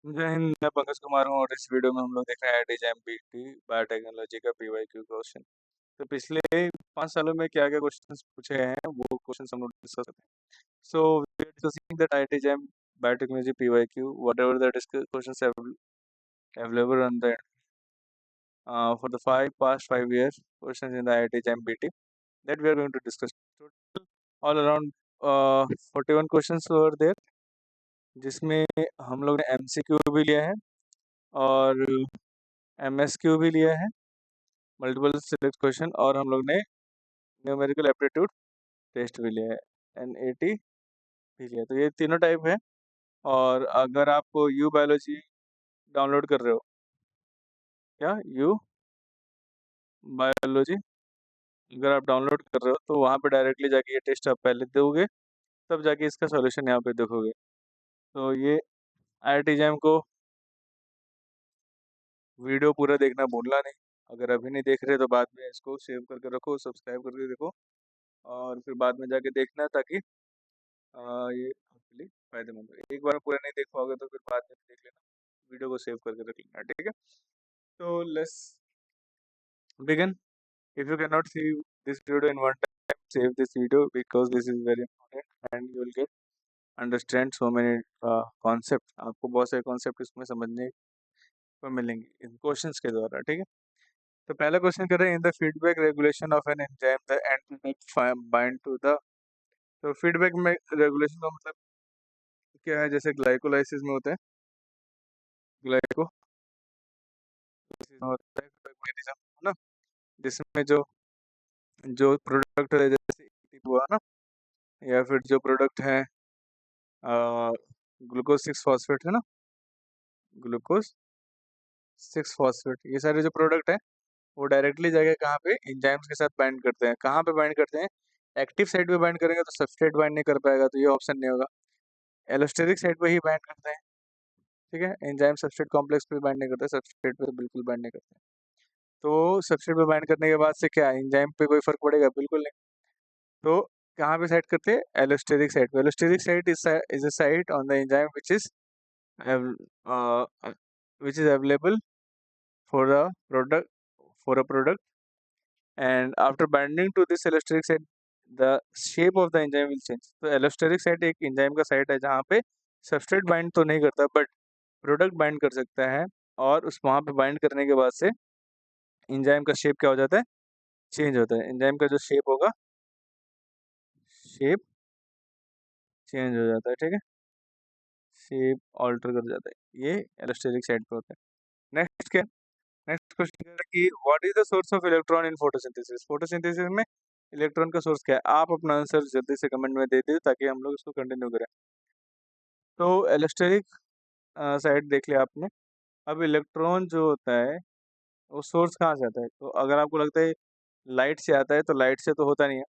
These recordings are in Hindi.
जय हिंद, मैं पंकज कुमार हूँ और इस वीडियो में हम लोग देख रहे हैं IIT-JEE बायोटेक्नोलॉजी का PYQ क्वेश्चन। तो पिछले 5 सालों में क्या-क्या क्वेश्चंस पूछे हैं, वो क्वेश्चंस हम लोग डिस्कस करते हैं। So we are discussing that IIT-JEE biotechnology PYQ, whatever the questions available on the for the past 5 years questions in the IIT-JEE BT that we are going to discuss. Total all around 41 questions were there, जिसमें हम लोग ने MCQ भी लिया है और MSQ भी लिया है, मल्टीपल सिलेक्ट क्वेश्चन, और हम लोग ने न्यूमेरिकल एप्टीट्यूड टेस्ट भी लिया है, NAT भी लिया है। तो ये तीनों टाइप है। और अगर आप यू बायोलॉजी डाउनलोड कर रहे हो, क्या यू बायोलॉजी अगर आप डाउनलोड कर रहे हो तो वहाँ पे डायरेक्टली जाके ये टेस्ट आप पहले दोगे, तब जाके इसका सॉल्यूशन यहाँ पे देखोगे। तो ये IIT-JEE को वीडियो पूरा देखना भूलना नहीं। अगर अभी नहीं देख रहे तो बाद में इसको सेव करके रखो, सब्सक्राइब करके देखो और फिर बाद में जाके देखना, ताकि ये आपके लिए फायदेमंद है। एक बार में पूरा नहीं देख पाओगे तो फिर बाद में देख लेना, वीडियो को सेव करके रख लेना, ठीक है। तो let's begin. If you can not see this video in one time, save this video because this is very important and you will get understand so many concept. आपको बहुत सारे कॉन्सेप्ट इसमें समझने को मिलेंगे इन क्वेश्चंस के द्वारा, ठीक है। तो पहला क्वेश्चन कर रहे हैं, in the feedback regulation of an enzyme the antibody bind to the. तो फीडबैक में रेगुलेशन का मतलब क्या है? जैसे ग्लाइकोलाइसिस में होता है, ग्लाइको होता है mechanism, है ना, जिसमें जो जो प्रोडक्ट है, जैसे ATP हुआ ना, या फिर जो प्रोडक्ट है ग्लूकोज 6 फॉस्फेट, है ना, ग्लूकोज 6 फॉस्फेट, ये सारे जो प्रोडक्ट है वो डायरेक्टली जाके कहाँ पे एंजाइम्स के साथ बाइंड करते हैं। कहाँ पे बाइंड करते हैं? एक्टिव साइट पे बाइंड करेंगे तो सब्सट्रेट बाइंड नहीं कर पाएगा, तो ये ऑप्शन नहीं होगा। एलोस्टेरिक साइट पे ही बाइंड करते हैं, ठीक है। एंजाइम सब्सट्रेट कॉम्प्लेक्स पे बाइंड नहीं करते, सब्सट्रेट पे तो बिल्कुल बाइंड नहीं करते। तो सब्सट्रेट पे बाइंड करने के बाद से क्या एंजाइम पे कोई फर्क पड़ेगा? बिल्कुल नहीं। तो कहाँ पे साइट करते हैं? एलोस्टेरिक साइट पे। Allosteric site is a site on the enzyme which is available for a product, and after binding to this allosteric site the shape of the enzyme will change. तो allosteric site एक एंजाइम का साइट है जहाँ पे सब्सट्रेट बाइंड तो नहीं करता बट प्रोडक्ट बाइंड कर सकता है, और उस वहाँ पे बाइंड करने के बाद से एंजाइम का शेप क्या हो जाता है? चेंज होता है। एंजाइम का जो शेप होगा, शेप चेंज हो जाता है, ठीक है, शेप ऑल्टर कर जाता है। ये एलोस्टेरिक साइड पे होता है। नेक्स्ट क्या? नेक्स्ट क्वेश्चन है कि what is the source of electron in photosynthesis? Photosynthesis में इलेक्ट्रॉन का सोर्स क्या है? आप अपना आंसर जल्दी से कमेंट में दे दीजिए ताकि हम लोग इसको कंटिन्यू करें। तो एलोस्टेरिक साइड देख लिया आपने। अब इलेक्ट्रॉन जो होता है वो सोर्स कहाँ से आता है? तो अगर आपको लगता है लाइट से आता है, तो लाइट से तो होता नहीं है।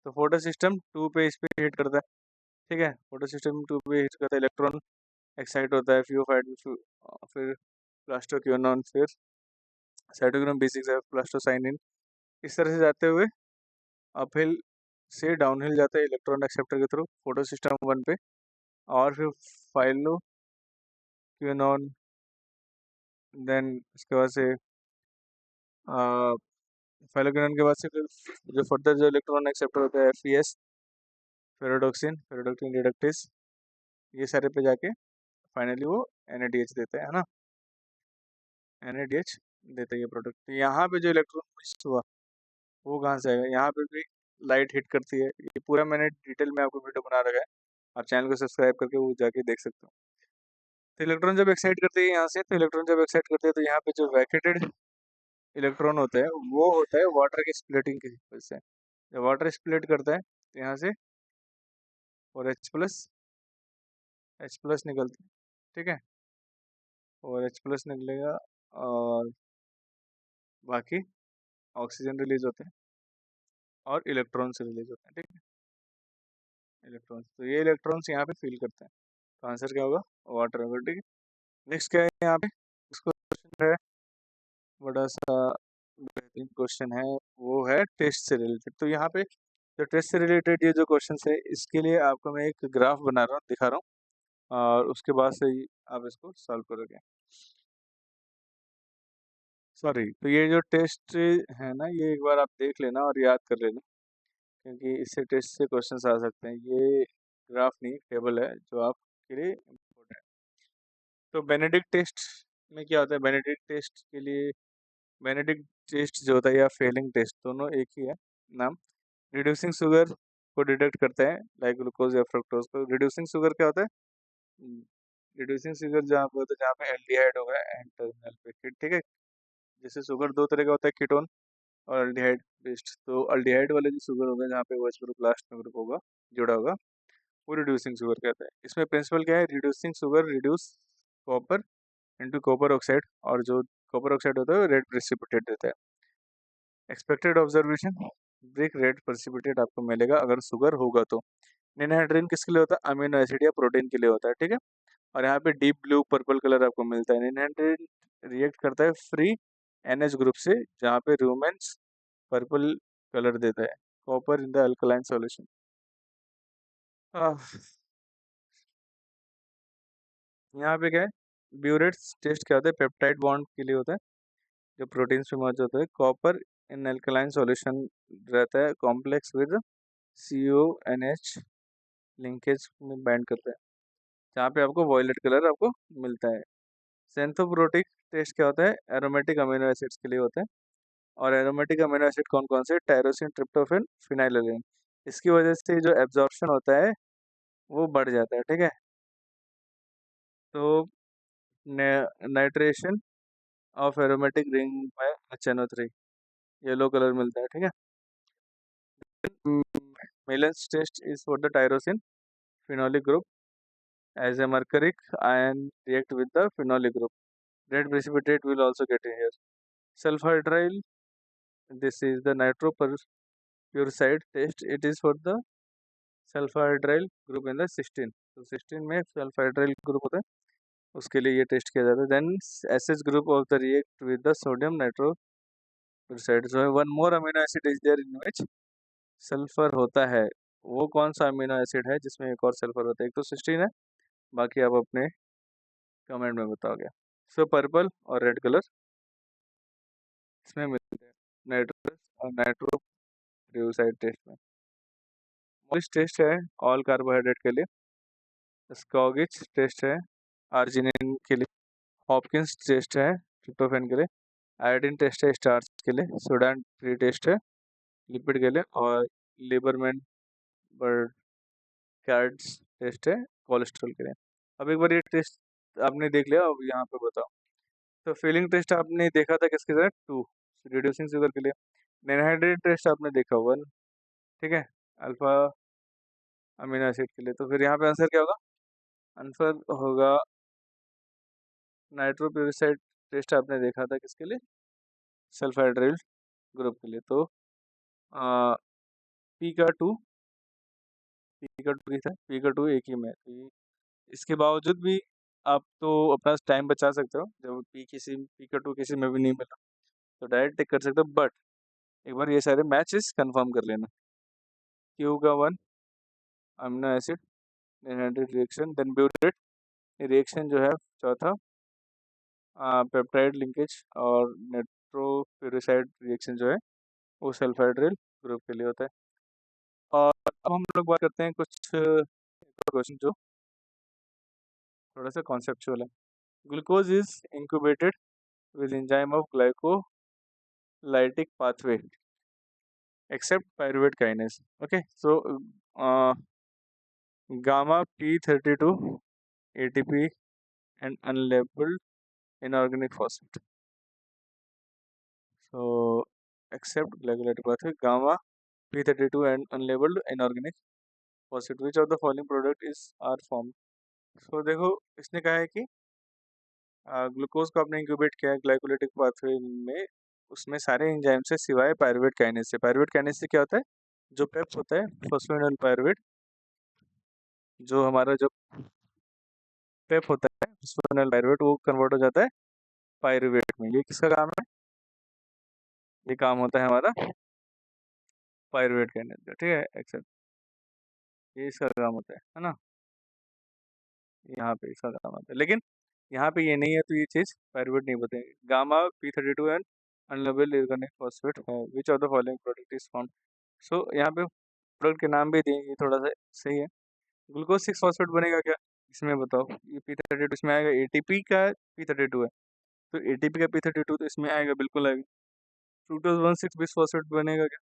तो फोटो सिस्टम 2 पे इस पे हिट करता है, ठीक है। फोटो सिस्टम 2 पे हिट करता है, इलेक्ट्रॉन एक्साइट होता है, फिर प्लास्टोक्योनॉन, फिर साइटोक्रोम B6 है, प्लास्टोसाइनिन, इस तरह से जाते हुए अपहिल से डाउनहिल जाता है इलेक्ट्रॉन एक्सेप्टर के थ्रू फोटो सिस्टम 1 पे, और फिर फाइलोक्विनोन, देन इसके बाद से फाइलोक्विनोन के बाद से फिर जो फर्दर जो इलेक्ट्रॉन एक्सेप्टर होता है FES, फेरोडोक्सिन रिडक्टेस, ये सारे पे जाके फाइनली वो NADH देता है ना, NADH देता है ये प्रोडक्ट। तो यहाँ पे जो इलेक्ट्रॉन मिस हुआ वो कहाँ से आएगा? यहाँ पे भी लाइट हिट करती है। ये पूरा मैंने डिटेल में आपको वीडियो बना रखा है, आप चैनल को सब्सक्राइब करके वो जाके देख सकते हो। तो इलेक्ट्रॉन जब एक्साइट करते हैं यहाँ से, तो इलेक्ट्रॉन जब एक्साइट करते हैं तो यहाँ पे जो वैकेटेड इलेक्ट्रॉन होता है वो होता है वाटर के स्प्लिटिंग की वजह से। जब वाटर स्प्लिट करता है तो यहाँ से और H प्लस निकलता है, ठीक है, और H प्लस निकलेगा, और बाकी ऑक्सीजन रिलीज होते हैं और इलेक्ट्रॉन्स रिलीज होते हैं, ठीक है, इलेक्ट्रॉन्स। तो ये इलेक्ट्रॉन्स यहाँ पे फील करते हैं, तो आंसर क्या होगा? वाटर होगा, ठीक है। नेक्स्ट क्या है यहाँ पे? इसको क्वेश्चन है, बड़ा सा बेहतरीन क्वेश्चन है, वो है टेस्ट से रिलेटेड। तो यहाँ पे जो टेस्ट से रिलेटेड ये जो क्वेश्चन है, इसके लिए आपको मैं एक ग्राफ बना रहा हूँ, दिखा रहा हूँ, और उसके बाद से ही आप इसको सॉल्व करोगे। सॉरी, तो ये जो टेस्ट है ना, ये एक बार आप देख लेना और याद कर लेना, क्योंकि इससे टेस्ट से क्वेश्चंस आ सकते हैं। ये ग्राफ नहीं, टेबल है जो आपके लिए इम्पोर्टेंट है। तो बेनेडिक्ट टेस्ट में क्या होता है? बेनेडिक्ट टेस्ट के लिए, बेनेडिक्ट टेस्ट जो होता है या फेलिंग टेस्ट, दोनों एक ही है नाम। रिड्यूसिंग शुगर को डिटेक्ट करते हैं, लाइक ग्लूकोज या फ्रुक्टोज को। रिड्यूसिंग शुगर क्या होता है? रिड्यूसिंग शुगर जहाँ पे होता है, जहाँ पे एल्डिहाइड होगा एंड टर्मिनल पे, ठीक है। जैसे शुगर दो तरह का होता है, कीटोन और अल्डिहाइड बेस्ड। तो अल्डिहाइड वाले जो शुगर होगा, जहाँ पे OH ग्रुप लास्ट में ग्रुप होगा, जुड़ा होगा, वो रिड्यूसिंग शुगर कहता है। इसमें प्रिंसिपल क्या है? Reducing sugar reduce copper into copper oxide, और जो कॉपर ऑक्साइड होता है वो रेड प्रेसिपिटेट देता है। Expected observation, brick red precipitate आपको मिलेगा अगर शुगर होगा तो। निनहाइड्रीन किसके लिए होता है? अमीनो एसिड या प्रोटीन के लिए होता है, ठीक है। और यहाँ पे डीप ब्लू पर्पल कलर आपको मिलता है। निनहाइड्रीन रिएक्ट करता है फ्री NH ग्रुप से, जहाँ पे रूमेंस पर्पल कलर देता है। Copper in the alkaline solution. यहाँ पे क्या है? ब्यूरेट्स टेस्ट क्या होता है? पेप्टाइड बॉन्ड के लिए होता है, जो प्रोटीन्स में मौजूद होता है। कॉपर इन अल्कलाइन सॉल्यूशन रहता है, कॉम्प्लेक्स विद CONH लिंकेज में बाइंड करता है, जहाँ पे आपको वॉयलेट कलर आपको मिलता है। सेंथोप्रोटिक टेस्ट क्या होता है? एरोमेटिक अमीनो एसिड्स के लिए होता है। और एरोमेटिक अमीनो एसिड कौन कौन से? Tyrosine, tryptophan, phenylalanine. इसकी वजह से जो एब्जॉर्प्शन होता है वो बढ़ जाता है, ठीक है। तो nitration of aromatic ring by HNO3, yellow colour मिलता है, ठीक है। Maillance test is for the tyrosine phenolic group, as a mercuric ion react with the phenolic group. Red precipitate will also get in here. Sulfhydryl, this is the nitropuruside test. It is for the sulfhydryl group in the 16. तो 16 में sulfhydryl group होता है, उसके लिए ये टेस्ट किया जाता है। Then SH group of the react with the sodium nitropuruside. So one more amino acid is there in which sulphur होता है। वो कौन सा अमीनो एसिड है जिसमें एक और सल्फर होता है? एक तो 16 है, बाकी आप अपने कमेंट में बताओगे। सो पर्पल और रेड कलर इसमें मिलते हैं नाइट्रोस और नाइट्रोप्यूरिसाइड टेस्ट में। मॉलिस टेस्ट है ऑल कार्बोहाइड्रेट के लिए। स्कॉगिच टेस्ट है आर्जिनिन के लिए। हॉपकिंस टेस्ट है ट्रिप्टोफैन के लिए। आयोडीन टेस्ट है स्टार्च के लिए। सोडान फ्री टेस्ट है लिपिड के लिए। और लिबरमैन बर्ड कार्ड्स टेस्ट है कोलेस्ट्रॉल के लिए। अब एक बार ये टेस्ट आपने देख लिया, अब यहाँ पे बताओ। तो फीलिंग टेस्ट आपने देखा था किसके साथ? 2, रिड्यूसिंग शुगर के लिए। निनहाइड्रेट टेस्ट आपने देखा 1, ठीक है, अल्फा अमीनो एसिड के लिए। तो फिर यहाँ पे आंसर क्या होगा? आंसर होगा नाइट्रोप्यूरिसाइड टेस्ट आपने देखा था किसके लिए? सल्फाइड्राइल ग्रुप के लिए। तो पी का टू पी का टू एक ही में। तो इसके बावजूद भी आप तो अपना टाइम बचा सकते हो, जब पी का टू किसी में भी नहीं मिला तो डायरेक्ट टिक कर सकते हो। बट एक बार ये सारे मैचेस कंफर्म कर लेना। क्यू का 1 amino acid reaction, then biuret reaction जो है चौथा, पेप्टाइड लिंकेज और नाइट्रोप्यूरिसाइड रिएक्शन जो है वो सल्फाइड्रिल ग्रुप के लिए होता है। और अब हम लोग बात करते हैं कुछ क्वेश्चन जो थोड़ा सा कॉन्सेप्चुअल है। Glucose is incubated with enzyme of glycolytic pathway except pyruvate kinase. Okay, so gamma P32 ATP and unlabeled inorganic phosphate. So except glycolytic pathway, gamma P32 and unlabeled inorganic phosphate. Which of the following product is are formed? So देखो, इसने कहा है कि ग्लूकोज को आपने इंक्यूबेट किया ग्लाइकोलाइटिक पाथवे में, उसमें सारे एंजाइम से सिवाय पायरुवेट काइनेज से। पायरुवेट काइनेज से क्या होता है? जो पेप्स होता है फॉस्फोइनोल पायरुवेट, जो हमारा जो पेप होता है फॉस्फोइनोल पायरुवेट, वो कन्वर्ट हो जाता है पायरुवेट में। ये किसका काम है? ये काम होता है हमारा पायरुवेट काइनेज का, ठीक है, एक्सेप्ट ये इसका काम होता है ना। यहाँ पे इसका काम आता है, लेकिन यहाँ पे ये नहीं है, तो ये चीज़ पायरुवेट नहीं बताएंगे। Gamma P32 and unlabelled organic phosphate है, which of the following product is found. So यहाँ पे प्रोडक्ट के नाम भी दिए, ये थोड़ा सा सही है। ग्लूकोज 6 फॉस्फेट बनेगा क्या, इसमें बताओ। ये P32 इसमें आएगा, एटीपी का P32 है, तो एटीपी का P32 तो इसमें आएगा, बिल्कुल आएगा। फ्रूक्टोज 1,6 बिसफॉस्फेट बनेगा क्या,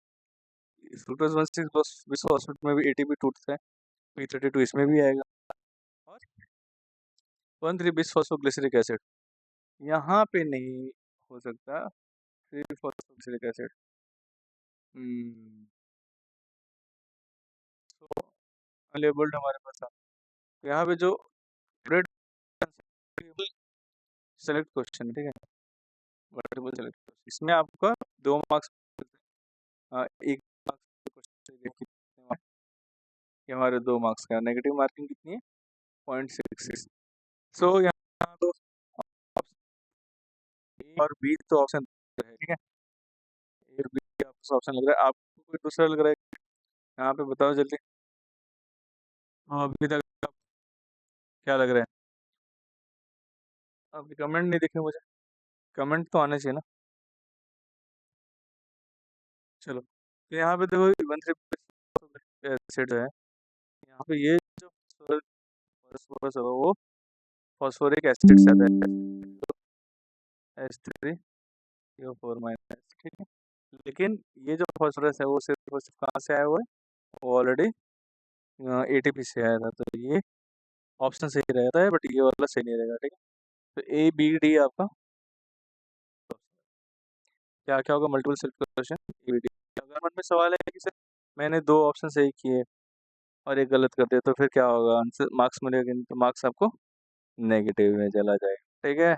फ्रूक्टोज 1,6 बिसफॉस्फेट में भी एटीपी टूटता है, P32 इसमें भी आएगा। और 1,3 बिसफॉस्फोग्लिसरिक एसिड यहाँ पे नहीं हो सकता, 3 फॉस्फोग्लिसरिक एसिड। तो अनलेबल्ड हमारे पास था, तो यहाँ पे जो सेलेक्ट क्वेश्चन, ठीक है, मल्टीपल सेलेक्ट क्वेश्चन, इसमें आपका 2 मार्क्स, एक मार्क्स, ये हमारे 2 मार्क्स का। नेगेटिव मार्किंग कितनी है, 0.66। सो यहाँ तो ए और बी तो ऑप्शन है, ठीक है, ए और बी आपको ऑप्शन लग रहा है, आपको कोई दूसरा लग रहा है यहाँ पे, बताओ जल्दी। अभी तक आप क्या लग रहा है, अभी कमेंट नहीं दिखे मुझे, कमेंट तो आने चाहिए ना। चलो, तो यहाँ पे देखो 1,3 एसिड है, यहाँ पे ये जो फॉस्फोरस है वो फॉस्फोरिक एसिड से आता है, H3CO4-, ठीक है। लेकिन ये जो फॉस्फोरस है वो सिर्फ और सिर्फ कहाँ से आया हुआ है, वो ऑलरेडी एटीपी से आया था, तो ये ऑप्शन सही रहता है, बट ये वाला सही नहीं रहेगा, ठीक है। तो ए बी डी आपका क्या क्या होगा, multiple select question A B D. अगर मन में सवाल है कि सर मैंने 2 ऑप्शन सही किए और एक गलत कर दिया, तो फिर क्या होगा, आंसर मार्क्स मिलेगा कि नहीं, तो मार्क्स आपको नेगेटिव में चला जाएगा, ठीक है।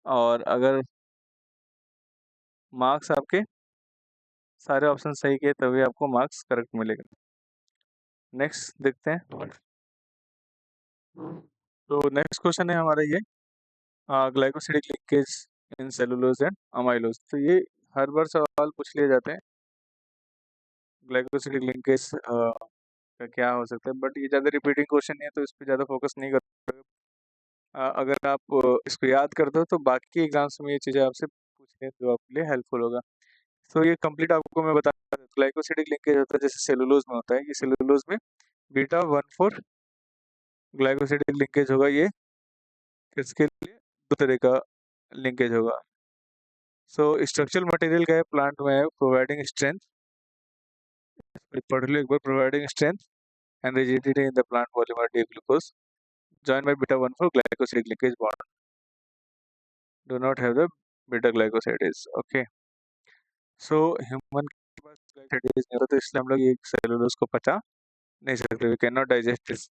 और अगर मार्क्स आपके सारे ऑप्शन सही किए तभी आपको मार्क्स करेक्ट मिलेगा। नेक्स्ट देखते हैं, तो नेक्स्ट क्वेश्चन है हमारा ये, glycosidic linkage in cellulose and amylose. तो ये हर बार सवाल पूछ लिए जाते हैं, ग्लाइकोसिडिक लिंकेज का क्या हो सकता है, बट ये ज़्यादा रिपीटिंग क्वेश्चन नहीं है, तो इस पर ज़्यादा फोकस नहीं करते। अगर आप इसको याद करते हो तो बाकी एग्जाम्स में ये चीज़ें आपसे पूछें जो आपके लिए हेल्पफुल होगा। तो ये कंप्लीट आपको मैं बता दूं, ग्लाइकोसिडिक लिंकेज होता है जैसे सेलुलोज में होता है, ये सेलुलोज में β14 ग्लाइकोसिडिक लिंकेज होगा, ये किसके लिए, 2 तरह का लिंकेज होगा। सो स्ट्रक्चरल मटेरियल का है प्लांट में, प्रोवाइडिंग स्ट्रेंथ, पढ़ लो एक बार, providing strength and rigidity in the plant polymer D glucose joined by β14 glycosidic linkage bond, do not have the beta glycosides, okay। So human के पास glycosides नहीं होता, तो इसलिए हम लोग ये सेलुलोज को पचा नहीं सकते, we cannot digest this।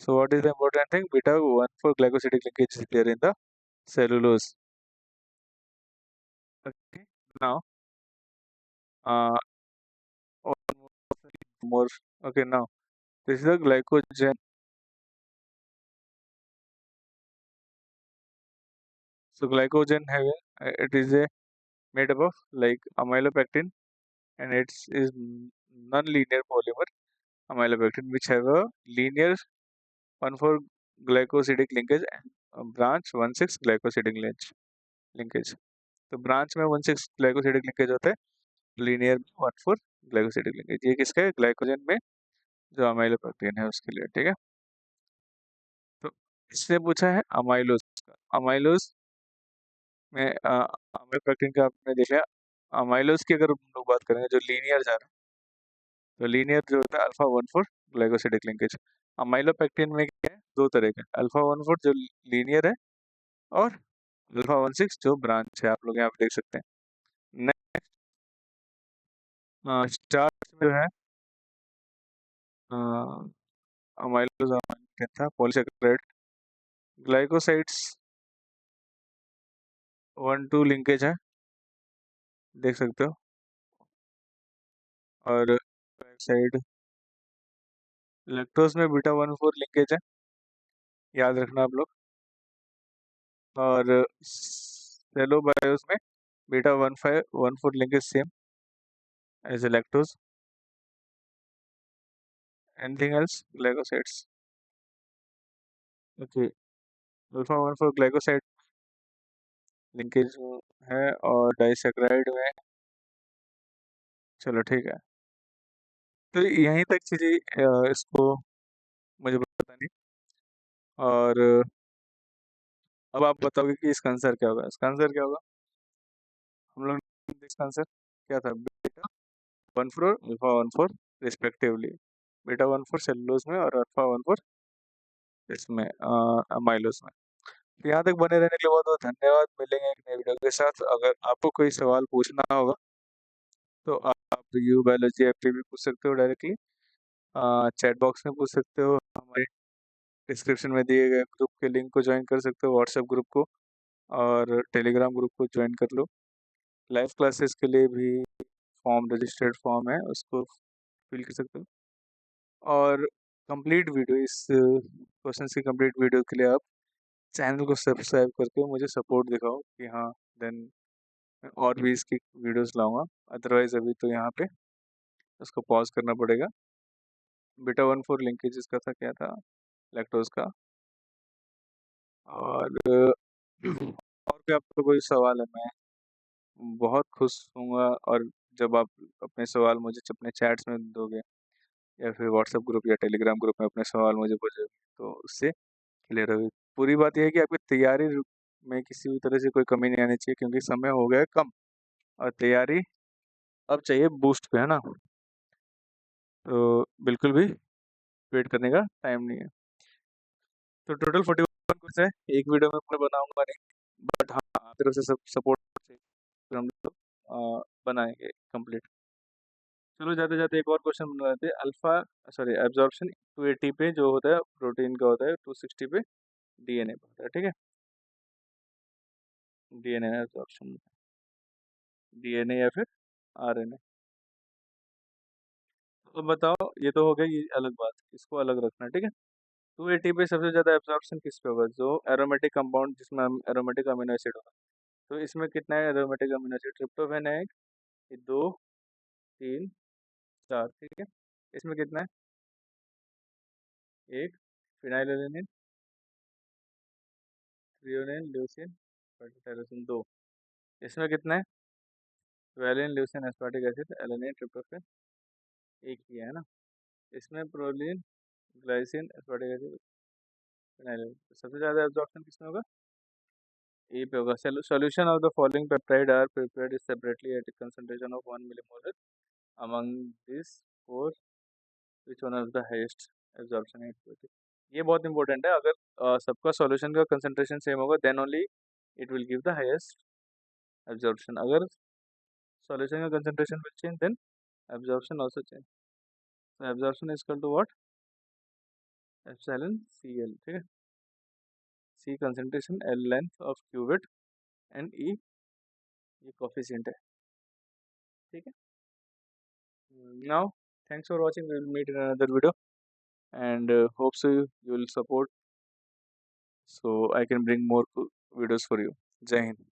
So what is the important thing, β14 glycosidic linkage is there in the cellulose, okay। Now one more, okay, now this is the glycogen, so glycogen have it is a made up of like amylopectin, and it is non-linear polymer amylopectin which have a linear 1,4 glycosidic linkage and branch 1,6 glycosidic linkage। तो ब्रांच में 1,6 ग्लाइकोसिडिक लिंकेज होता है, लीनियर में 1,4 ग्लाइकोसिडिक लिंकेज। ये किसका है, ग्लाइकोजन में जो अमाइलोपेक्टिन है उसके लिए, ठीक है। तो इससे पूछा है अमाइलोज का, अमाइलोज में अमाइलोपेक्टिन का आपने देख लिया। अमाइलोज की अगर हम लोग बात करेंगे जो लीनियर जा रहा है, तो लीनियर जो होता है α14 ग्लाइकोसिडिक लिंकेज। अमाइलोपेक्टिन में क्या है, 2 तरह के, α14 जो लीनियर है और α16 जो ब्रांच है, आप लोग यहाँ पे देख सकते हैं। नेक्स्ट स्टार्च में जो है अमाइलोज था, पॉलीसेकेराइड, ग्लाइकोसाइड्स 1,2 लिंकेज है, देख सकते हो, और साइड लैक्टोज में β14 लिंकेज है, याद रखना आप लोग, और सेलोबायोस में β14 linkage same as a lactose. Anything else, glycosides okay, alpha 1 4 glycoside linkage है और डाइसैकराइड में। चलो ठीक है, तो यहीं तक चीज़ें इसको मुझे पता नहीं। और अब आप बताओगे कि इसका आंसर क्या होगा? इसका आंसर क्या होगा? हम लोग ने इसका आंसर क्या था? Beta 1 4 alpha 1 4 respectively. Beta 1 4 cellulose में और अल्फा 1 4 इसमें अमाइलोज में। तो यहाँ तक बने रहने के लिए बहुत बहुत धन्यवाद। मिलेंगे एक नए वीडियो के साथ। अगर आपको कोई सवाल पूछना होगा तो आप यू बायोलॉजी ऐप पे भी पूछ सकते हो डायरेक्टली, चैट बॉक्स में पूछ सकते हो, हमारे डिस्क्रिप्शन में दिए गए ग्रुप के लिंक को ज्वाइन कर सकते हो, व्हाट्सएप ग्रुप को और टेलीग्राम ग्रुप को ज्वाइन कर लो। लाइव क्लासेस के लिए भी फॉर्म, रजिस्टर्ड फॉर्म है, उसको फिल कर सकते हो। और कंप्लीट वीडियो, इस क्वेश्चन की कंप्लीट वीडियो के लिए आप चैनल को सब्सक्राइब करके मुझे सपोर्ट दिखाओ कि हाँ, देन मैं और भी इसकी वीडियोस लाऊंगा। अदरवाइज अभी तो यहाँ पे उसको पॉज करना पड़ेगा। बीटा 1 4 लिंकेज इसका था, क्या था? लैक्टोज का। और और भी आपको कोई सवाल है, मैं बहुत खुश हूँगा। और जब आप अपने सवाल मुझे अपने चैट्स में दोगे या फिर व्हाट्सएप ग्रुप या टेलीग्राम ग्रुप में अपने सवाल मुझे पूछोगे, तो उससे क्लियर होगी। पूरी बात यह है कि आपकी तैयारी में किसी भी तरह से कोई कमी नहीं आनी चाहिए, क्योंकि समय हो गया है कम और तैयारी अब चाहिए बूस्ट पे, है ना? तो बिल्कुल भी वेट करने का टाइम नहीं है। तो टोटल 41 कुछ है, एक वीडियो में पूरा बनाऊंगा नहीं, बट हाँ, आप तरफ से सब सपोर्ट चाहिए, फिर हम लोग बनाएंगे कंप्लीट। चलो जाते जाते एक और क्वेश्चन बना लेते हैं। अल्फा सॉरी एब्जॉर्प्शन 280 पे जो होता है प्रोटीन का होता है, 260 पे डीएनए पे होता है, ठीक है? डीएनए एब्जॉर्प्शन, डीएनए या फिर आरएनए। तो बताओ, ये तो हो गया, ये अलग बात, इसको अलग रखना, ठीक है? 280 पे सबसे ज़्यादा एब्जॉर्प्शन किस पे होगा? जो एरोमेटिक कंपाउंड जिसमें एरोमेटिक अमीनो एसिड होगा। तो इसमें कितना है एरोमेटिक अमीनो एसिड? ट्रिप्टोफैन है एक, ये दो, तीन, चार, ठीक है? इसमें कितना है? एक, फिनाइलएलनिन, थ्रियोनिन, ल्यूसीन, टायरोसिन, दो। इसमें कितना है? Valine, leucine, aspartic acid, alanine, tryptophan, एक ही है ना? इसमें proline, glycine, aspartic acid, phenylalanine. सबसे ज़्यादा एब्जॉर्प्शन किसमें होगा? ए पे होगा। Solution of the following peptide are prepared separately at concentration of 1 millimolar among this four, which one of the highest absorption है? ये बहुत इंपॉर्टेंट है। अगर सबका सॉल्यूशन का कंसंट्रेशन सेम होगा then only it will give the highest absorption. अगर सॉल्यूशन का concentration will change then absorption also change. So absorption is equal to what? Epsilon Cl, ठीक है? C concentration, L length of cuvette and E ये coefficient है, ठीक है? Now thanks for watching. We will meet in another video and hope so you will support so I can bring more videos for you. Jai Hind.